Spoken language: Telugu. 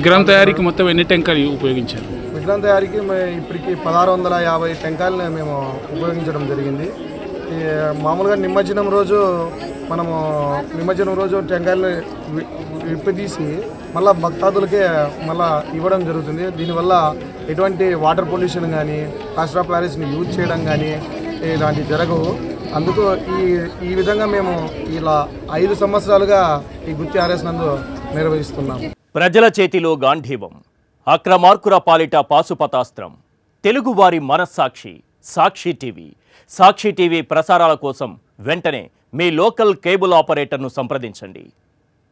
విగ్రహం తయారీకి మొత్తం ఎన్ని టెంకాలు ఉపయోగించారు? విగ్రహం తయారీకి ఇప్పటికి 1650 టెంకాయలని మేము ఉపయోగించడం జరిగింది. మామూలుగా నిమజ్జనం రోజు టెంకాయలు విప్పదీసి మళ్ళీ భక్తాదులకే మళ్ళీ ఇవ్వడం జరుగుతుంది. దీనివల్ల ఎటువంటి వాటర్ పొల్యూషన్ కానీ ప్లాస్టర్ ఆఫ్ ప్యారిస్ని యూజ్ చేయడం కానీ ఇలాంటివి జరగవు. అందుకు ఈ విధంగా మేము ఇలా 5 సంవత్సరాలుగా ఈ గుత్తి ఆర్ఎస్ నందు నిర్వహిస్తున్నాము. ప్రజల చేతిలో గాంధీవం, అక్రమార్కుల పాలిట పాశుపతాస్త్రం. తెలుగువారి మనస్సాక్షి సాక్షి టీవీ. సాక్షి టీవీ ప్రసారాల కోసం వెంటనే మీ లోకల్ కేబుల్ ఆపరేటర్ను సంప్రదించండి.